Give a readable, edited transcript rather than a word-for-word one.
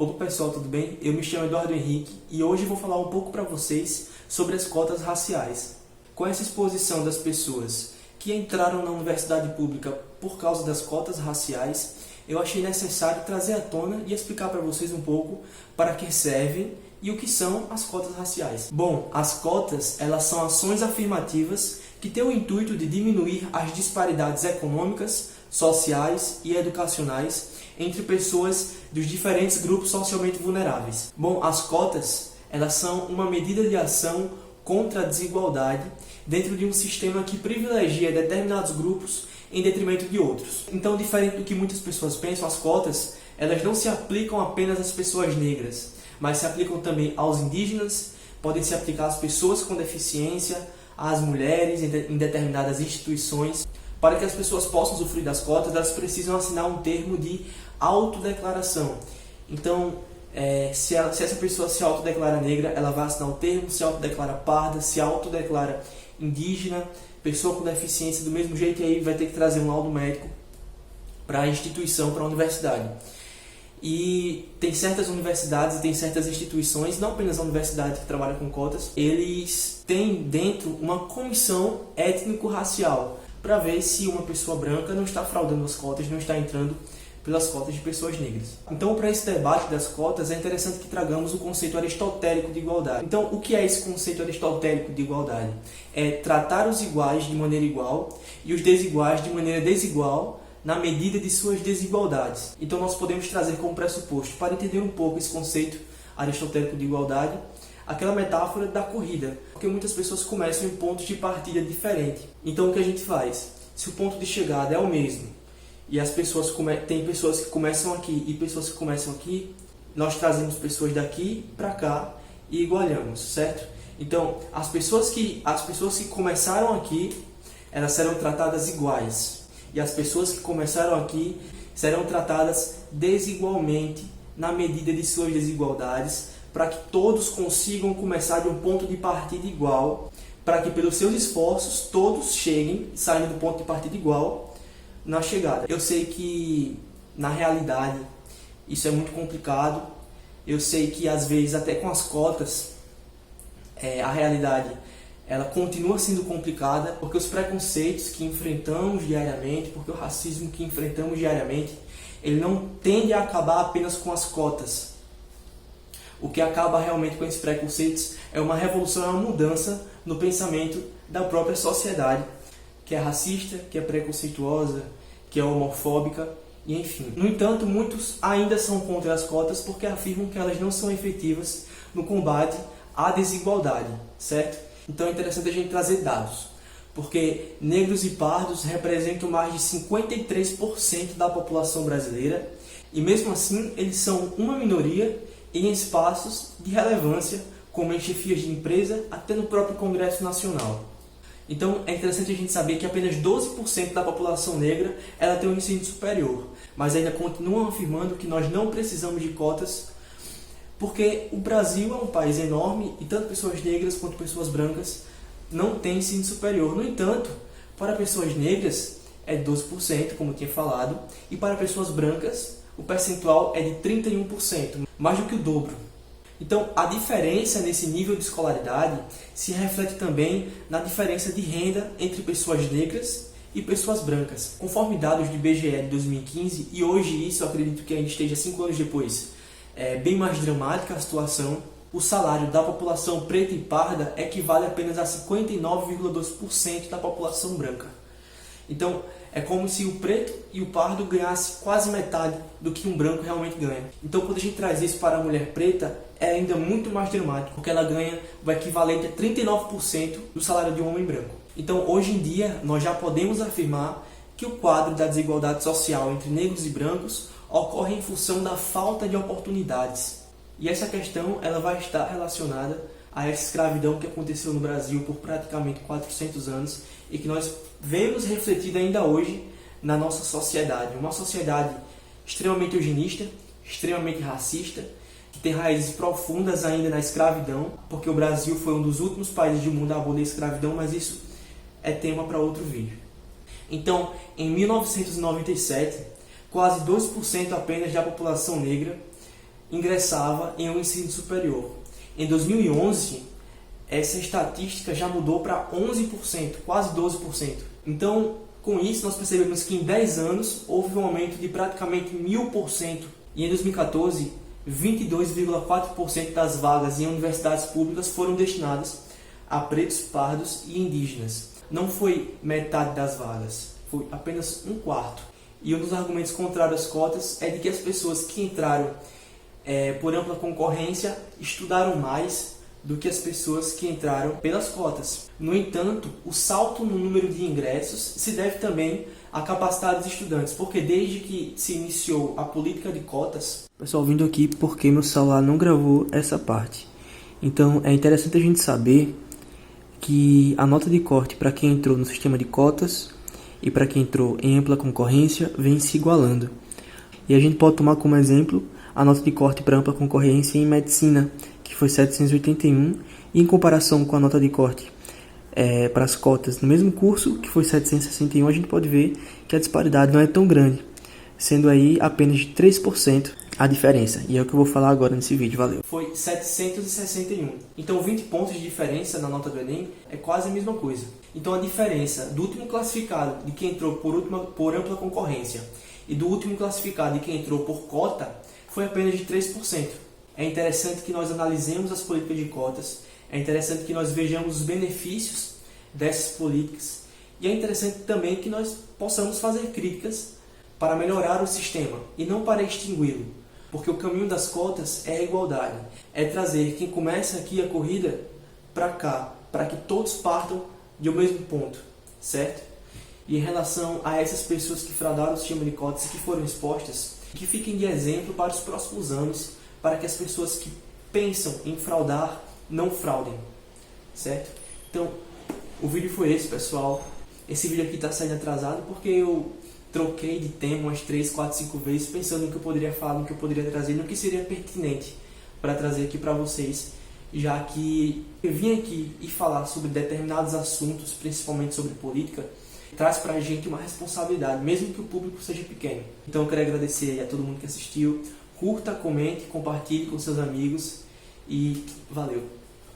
Opa pessoal, tudo bem? Eu me chamo Eduardo Henrique e hoje vou falar um pouco para vocês sobre as cotas raciais. Com essa exposição das pessoas que entraram na universidade pública por causa das cotas raciais, eu achei necessário trazer à tona e explicar para vocês um pouco para que servem e o que são as cotas raciais. Bom, as cotas elas são ações afirmativas que têm o intuito de diminuir as disparidades econômicas, sociais e educacionais entre pessoas dos diferentes grupos socialmente vulneráveis. Bom, as cotas elas são uma medida de ação contra a desigualdade dentro de um sistema que privilegia determinados grupos em detrimento de outros. Então, diferente do que muitas pessoas pensam, as cotas elas não se aplicam apenas às pessoas negras, mas se aplicam também aos indígenas, podem se aplicar às pessoas com deficiência, às mulheres em determinadas instituições. Para que as pessoas possam usufruir das cotas, elas precisam assinar um termo de autodeclaração. Então, se essa pessoa se autodeclara negra, ela vai assinar um termo, se autodeclara parda, se autodeclara indígena, pessoa com deficiência, do mesmo jeito, e aí vai ter que trazer um laudo médico para a instituição, para a universidade. E tem certas universidades e tem certas instituições, não apenas a universidade que trabalha com cotas, eles têm dentro uma comissão étnico-racial, para ver se uma pessoa branca não está fraudando as cotas, não está entrando pelas cotas de pessoas negras. Então, para esse debate das cotas, é interessante que tragamos o conceito aristotélico de igualdade. Então, o que é esse conceito aristotélico de igualdade? É tratar os iguais de maneira igual e os desiguais de maneira desigual na medida de suas desigualdades. Então, nós podemos trazer como pressuposto, para entender um pouco esse conceito aristotélico de igualdade, aquela metáfora da corrida, porque muitas pessoas começam em pontos de partida diferentes. Então o que a gente faz? Se o ponto de chegada é o mesmo e as pessoas tem pessoas que começam aqui e pessoas que começam aqui, nós trazemos pessoas daqui para cá e igualhamos, certo? Então as pessoas que começaram aqui, elas serão tratadas iguais, e as pessoas que começaram aqui serão tratadas desigualmente na medida de suas desigualdades, para que todos consigam começar de um ponto de partida igual, para que pelos seus esforços todos cheguem, saindo do ponto de partida igual na chegada. Eu sei que na realidade isso é muito complicado, eu sei que às vezes até com as cotas a realidade ela continua sendo complicada, porque os preconceitos que enfrentamos diariamente, porque o racismo que enfrentamos diariamente, ele não tende a acabar apenas com as cotas. O que acaba realmente com esses preconceitos é uma revolução, é uma mudança no pensamento da própria sociedade, que é racista, que é preconceituosa, que é homofóbica, e enfim. No entanto, muitos ainda são contra as cotas porque afirmam que elas não são efetivas no combate à desigualdade, certo? Então é interessante a gente trazer dados, porque negros e pardos representam mais de 53% da população brasileira, e mesmo assim eles são uma minoria em espaços de relevância, como em chefias de empresa, até no próprio Congresso Nacional. Então é interessante a gente saber que apenas 12% da população negra ela tem um ensino superior, mas ainda continuam afirmando que nós não precisamos de cotas, porque o Brasil é um país enorme e tanto pessoas negras quanto pessoas brancas não têm ensino superior. No entanto, para pessoas negras é 12%, como eu tinha falado, e para pessoas brancas o percentual é de 31%, mais do que o dobro. Então, a diferença nesse nível de escolaridade se reflete também na diferença de renda entre pessoas negras e pessoas brancas. Conforme dados do IBGE de 2015, e hoje isso eu acredito que ainda esteja 5 anos depois, é bem mais dramática a situação, o salário da população preta e parda equivale apenas a 59,2% da população branca. Então, é como se o preto e o pardo ganhassem quase metade do que um branco realmente ganha. Então, quando a gente traz isso para a mulher preta, é ainda muito mais dramático, porque ela ganha o equivalente a 39% do salário de um homem branco. Então, hoje em dia, nós já podemos afirmar que o quadro da desigualdade social entre negros e brancos ocorre em função da falta de oportunidades. E essa questão ela vai estar relacionada a essa escravidão que aconteceu no Brasil por praticamente 400 anos e que nós vemos refletida ainda hoje na nossa sociedade. Uma sociedade extremamente eugenista, extremamente racista, que tem raízes profundas ainda na escravidão, porque o Brasil foi um dos últimos países do mundo a abolir a escravidão, mas isso é tema para outro vídeo. Então, em 1997, quase 2% apenas da população negra ingressava em um ensino superior. Em 2011, essa estatística já mudou para 11%, quase 12%. Então, com isso, nós percebemos que em 10 anos houve um aumento de praticamente 1000%. E em 2014, 22,4% das vagas em universidades públicas foram destinadas a pretos, pardos e indígenas. Não foi metade das vagas, foi apenas um quarto. E um dos argumentos contrários às cotas é de que as pessoas que entraram por ampla concorrência estudaram mais do que as pessoas que entraram pelas cotas. No entanto, o salto no número de ingressos se deve também à capacidade dos estudantes, porque desde que se iniciou a política de cotas... Pessoal, vindo aqui porque meu celular não gravou essa parte. Então, é interessante a gente saber que a nota de corte para quem entrou no sistema de cotas e para quem entrou em ampla concorrência vem se igualando. E a gente pode tomar como exemplo a nota de corte para ampla concorrência em medicina, que foi 781, e em comparação com a nota de corte para as cotas no mesmo curso, que foi 761, a gente pode ver que a disparidade não é tão grande, sendo aí apenas de 3% a diferença. E é o que eu vou falar agora nesse vídeo, valeu. Foi 761. Então 20 pontos de diferença na nota do Enem é quase a mesma coisa. Então a diferença do último classificado, de quem entrou por ampla concorrência, e do último classificado, de quem entrou por cota, foi apenas de 3%. É interessante que nós analisemos as políticas de cotas, é interessante que nós vejamos os benefícios dessas políticas, e é interessante também que nós possamos fazer críticas para melhorar o sistema e não para extingui-lo, porque o caminho das cotas é a igualdade, é trazer quem começa aqui a corrida para cá, para que todos partam de um mesmo ponto, certo? E em relação a essas pessoas que fraudaram o sistema de cotas e que foram expostas, que fiquem de exemplo para os próximos anos, para que as pessoas que pensam em fraudar não fraudem, certo? Então, o vídeo foi esse, pessoal. Esse vídeo aqui está saindo atrasado porque eu troquei de tema umas 3, 4, 5 vezes, pensando no que eu poderia falar, no que eu poderia trazer, no que seria pertinente para trazer aqui para vocês, já que eu vim aqui e falar sobre determinados assuntos, principalmente sobre política, traz pra gente uma responsabilidade, mesmo que o público seja pequeno. Então eu quero agradecer a todo mundo que assistiu. Curta, comente, compartilhe com seus amigos e valeu!